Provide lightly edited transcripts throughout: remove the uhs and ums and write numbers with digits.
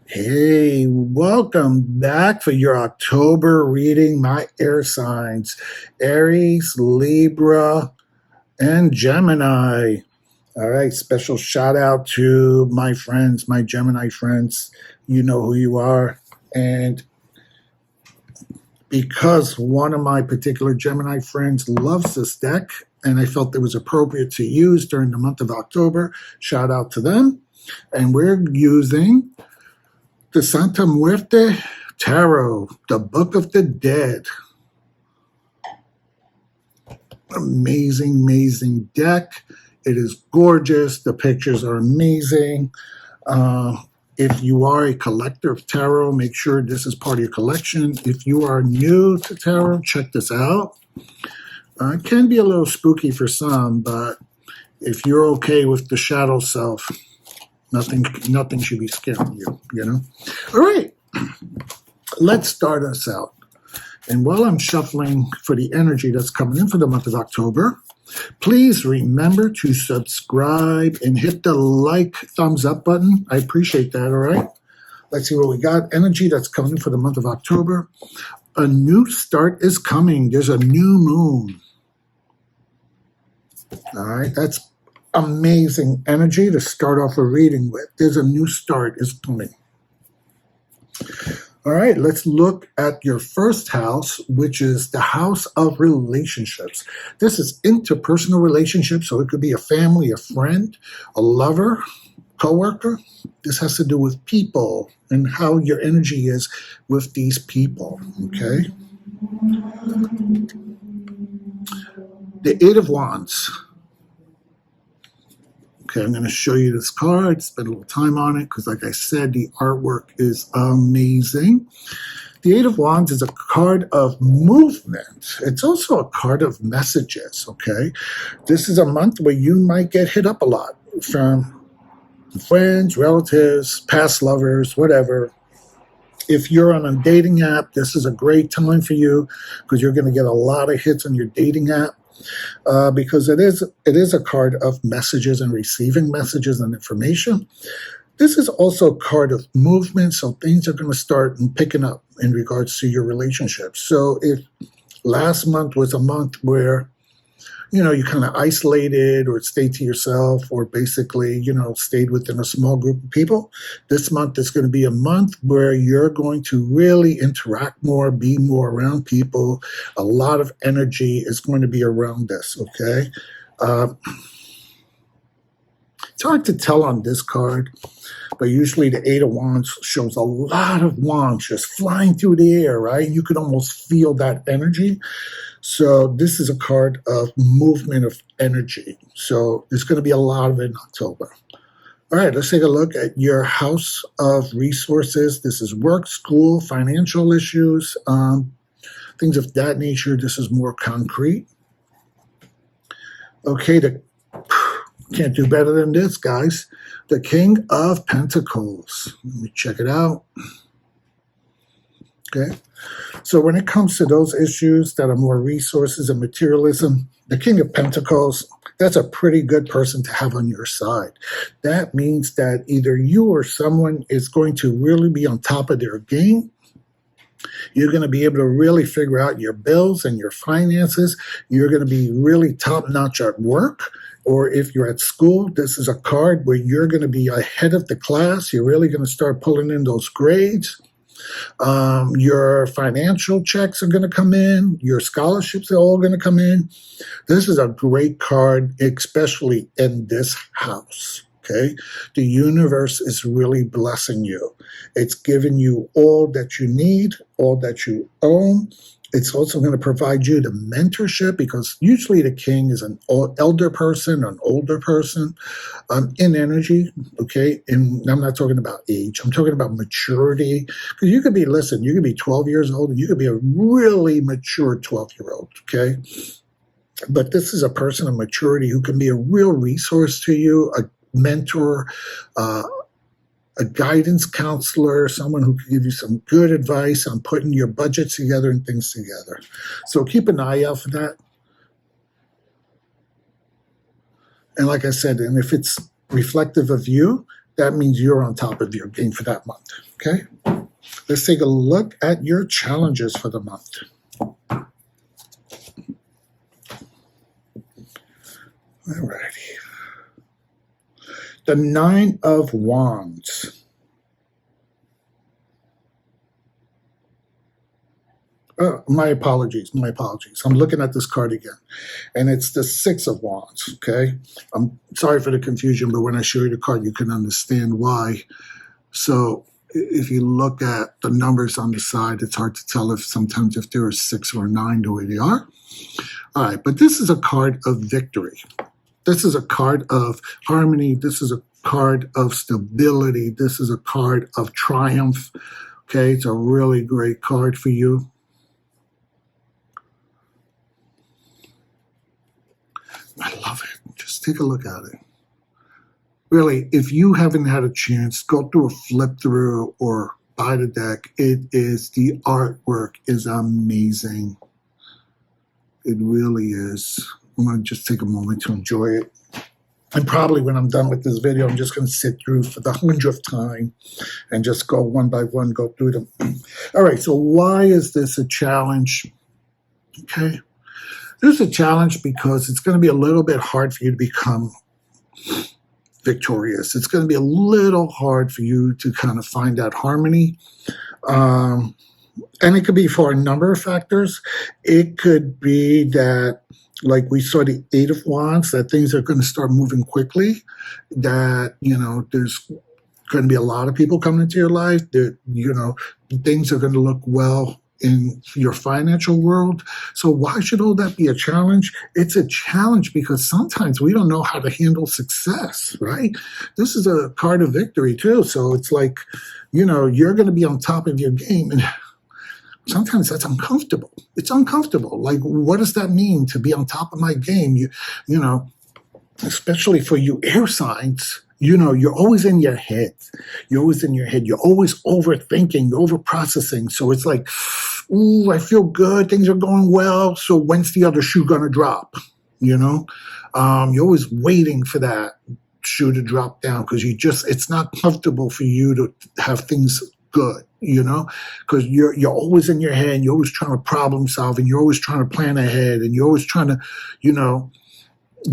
Hey, welcome back for your October reading, my air signs, Aries, Libra, and Gemini. All right, special shout out to my friends, my Gemini friends. You know who you are. And because one of my particular Gemini friends loves this deck, and I felt it was appropriate to use during the month of October, shout out to them. And we're using the Santa Muerte Tarot, the Book of the Dead. Amazing, amazing deck. It is gorgeous. The pictures are amazing. If you are a collector of tarot, make sure this is part of your collection. If you are new to tarot, check this out. It can be a little spooky for some, but if you're okay with the shadow self, nothing should be scaring you, you know? All right, let's start us out. And while I'm shuffling for the energy that's coming in for the month of October, please remember to subscribe and hit the like thumbs up button. I appreciate that, all right? Let's see what we got. Energy that's coming in for the month of October. A new start is coming. There's a new moon. All right, that's amazing energy to start off a reading with. There's a new start is coming. All right, let's look at your first house, which is the house of relationships. This is interpersonal relationships, so it could be a family, a friend, a lover, coworker. This has to do with people and how your energy is with these people, okay? The Eight of Wands. Okay, I'm going to show you this card, spend a little time on it, because like I said, the artwork is amazing. The Eight of Wands is a card of movement. It's also a card of messages, okay? This is a month where you might get hit up a lot from friends, relatives, past lovers, whatever. If you're on a dating app, this is a great time for you because you're going to get a lot of hits on your dating app. Because it is a card of messages and receiving messages and information. This is also a card of movement, so things are going to start picking up in regards to your relationships. So if last month was a month where, you know, you kind of isolated or stayed to yourself or basically, you know, stayed within a small group of people, this month is going to be a month where you're going to really interact more, be more around people. A lot of energy is going to be around this, okay? It's hard to tell on this card, but usually the Eight of Wands shows a lot of wands just flying through the air, right? You could almost feel that energy. So this is a card of movement of energy. So there's going to be a lot of it in October. All right, let's take a look at your house of resources. This is work, school, financial issues, things of that nature. This is more concrete. Okay, can't do better than this, guys. The King of Pentacles. Let me check it out. Okay. So when it comes to those issues that are more resources and materialism, the King of Pentacles, that's a pretty good person to have on your side. That means that either you or someone is going to really be on top of their game. You're going to be able to really figure out your bills and your finances. You're going to be really top-notch at work. Or if you're at school, this is a card where you're going to be ahead of the class. You're really going to start pulling in those grades. Your financial checks are going to come in. Your scholarships are all going to come in. This is a great card, especially in this house. Okay, the universe is really blessing you. It's giving you all that you need, all that you own. It's also going to provide you the mentorship because usually the king is an elder person, an older person in energy, okay? And I'm not talking about age. I'm talking about maturity. Because you could be, listen, you could be 12 years old and you could be a really mature 12-year-old, okay? But this is a person of maturity who can be a real resource to you, a mentor, a guidance counselor, someone who can give you some good advice on putting your budgets together and things together. So keep an eye out for that. And like I said, and if it's reflective of you, that means you're on top of your game for that month. Okay? Let's take a look at your challenges for the month. Alrighty. The Nine of Wands. My apologies. I'm looking at this card again. And it's the Six of Wands, okay? I'm sorry for the confusion, but when I show you the card, you can understand why. So if you look at the numbers on the side, it's hard to tell if sometimes if there are 6 or 9 the way they are. All right, but this is a card of victory. This is a card of harmony. This is a card of stability. This is a card of triumph. Okay, it's a really great card for you. I love it. Just take a look at it. Really, if you haven't had a chance, go through a flip through or buy the deck. The artwork is amazing. It really is. I'm going to just take a moment to enjoy it. And probably when I'm done with this video, I'm just going to sit through for the 100th time and just go one by one, go through them. All right, so why is this a challenge? Okay. This is a challenge because it's going to be a little bit hard for you to become victorious. It's going to be a little hard for you to kind of find that harmony. And it could be for a number of factors. It could be that, like we saw the Eight of Wands, that things are going to start moving quickly, that, there's going to be a lot of people coming into your life, that, things are going to look well in your financial world. So why should all that be a challenge? It's a challenge because sometimes we don't know how to handle success, right? This is a card of victory too. So it's like, you're going to be on top of your game, and sometimes that's uncomfortable. It's uncomfortable. Like, what does that mean to be on top of my game? Especially for you air signs, you're always in your head. You're always in your head. You're always overthinking, overprocessing. So it's like, ooh, I feel good. Things are going well. So when's the other shoe going to drop? You're always waiting for that shoe to drop down because it's not comfortable for you to have things good, because you're always in your head. You're always trying to problem solve, and you're always trying to plan ahead, and you're always trying to,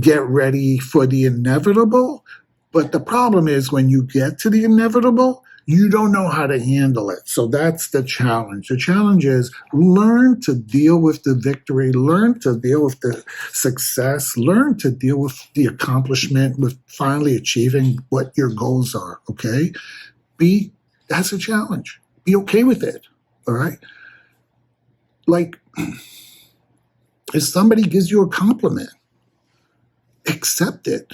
get ready for the inevitable. But the problem is when you get to the inevitable, you don't know how to handle it. So that's the challenge. The challenge is learn to deal with the victory, learn to deal with the success, learn to deal with the accomplishment, with finally achieving what your goals are, okay? That's a challenge. Be okay with it, all right? Like, if somebody gives you a compliment, accept it,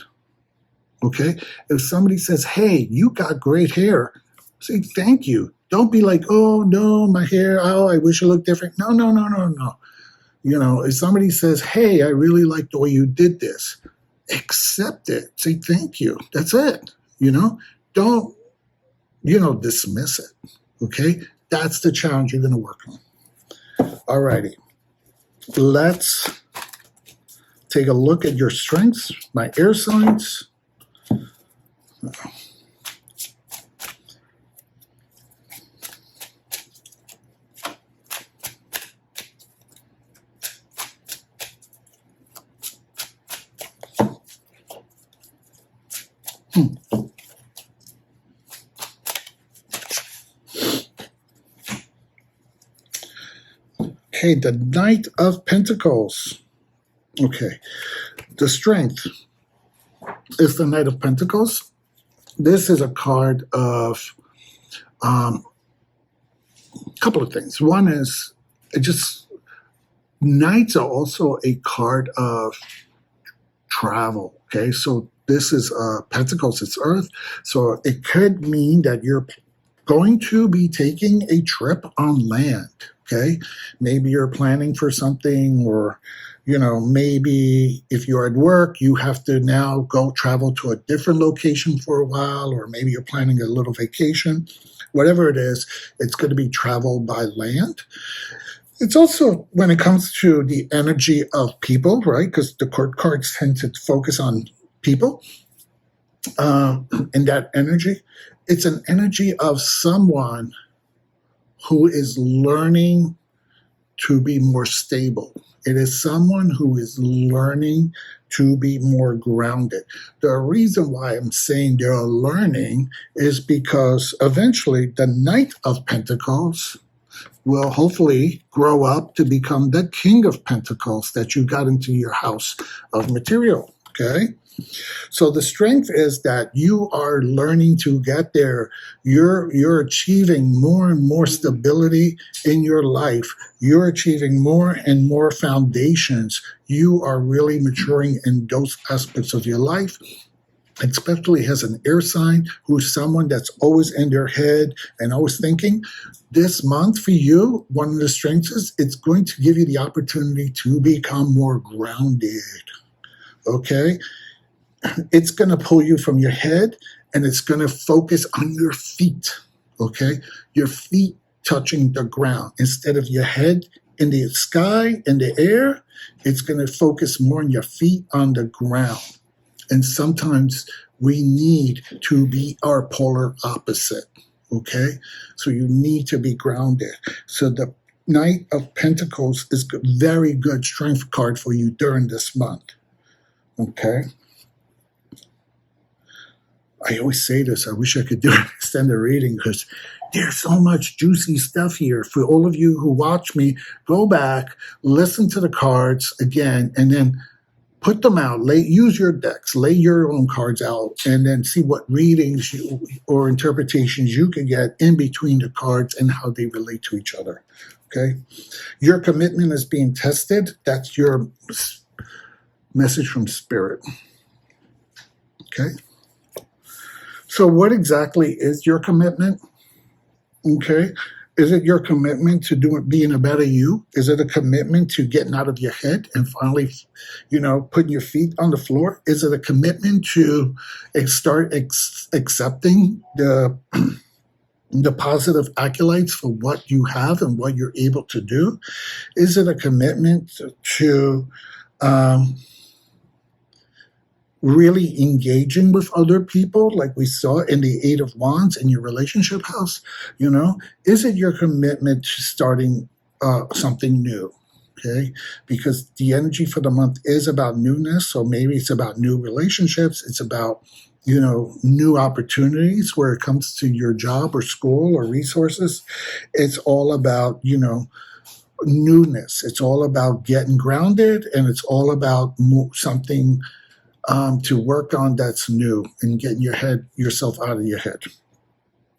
okay? If somebody says, hey, you got great hair, say thank you. Don't be like, oh, no, my hair, oh, I wish it looked different. No. If somebody says, hey, I really like the way you did this, accept it. Say thank you. That's it, Don't, dismiss it, okay? That's the challenge you're going to work on. All righty. Let's take a look at your strengths, my air signs. Okay, the Knight of Pentacles. Okay, the strength is the Knight of Pentacles. This is a card of a couple of things. One is Knights are also a card of travel. Okay, so this is Pentacles, it's Earth. So it could mean that you're going to be taking a trip on land. Okay, maybe you're planning for something, or maybe if you're at work, you have to now go travel to a different location for a while, or maybe you're planning a little vacation. Whatever it is, it's going to be travel by land. It's also, when it comes to the energy of people, right? Because the court cards tend to focus on people. in that energy, it's an energy of someone who is learning to be more stable. It is someone who is learning to be more grounded. The reason why I'm saying they're learning is because eventually the Knight of Pentacles will hopefully grow up to become the King of Pentacles that you got into your house of material, okay? So the strength is that you are learning to get there. You're achieving more and more stability in your life. You're achieving more and more foundations. You are really maturing in those aspects of your life, especially as an air sign who's someone that's always in their head and always thinking. This month for you, one of the strengths is it's going to give you the opportunity to become more grounded, okay? It's going to pull you from your head and it's going to focus on your feet, okay? Your feet touching the ground. Instead of your head in the sky, in the air, it's going to focus more on your feet on the ground. And sometimes we need to be our polar opposite, okay? So you need to be grounded. So the Knight of Pentacles is a very good strength card for you during this month, okay? I always say this, I wish I could do an extended reading because there's so much juicy stuff here. For all of you who watch me, go back, listen to the cards again, and then put them out. Use your decks, lay your own cards out, and then see what readings or interpretations you can get in between the cards and how they relate to each other, okay? Your commitment is being tested. That's your message from Spirit, okay? So what exactly is your commitment? Okay. Is it your commitment to being a better you? Is it a commitment to getting out of your head and finally, putting your feet on the floor? Is it a commitment to start accepting the positive accolades for what you have and what you're able to do? Is it a commitment to really engaging with other people like we saw in the Eight of Wands in your relationship house? Is it your commitment to starting something new? Okay, because the energy for the month is about newness. So maybe it's about new relationships. It's about, new opportunities where it comes to your job or school or resources. It's all about, newness. It's all about getting grounded, and it's all about something to work on that's new and getting yourself out of your head.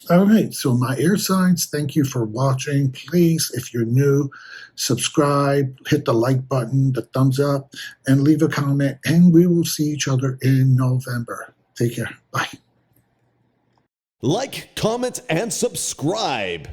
All right, so my air signs, thank you for watching. Please, if you're new, subscribe, hit the like button, the thumbs up, and leave a comment, and we will see each other in November. Take care. Bye. Like, comment, and subscribe.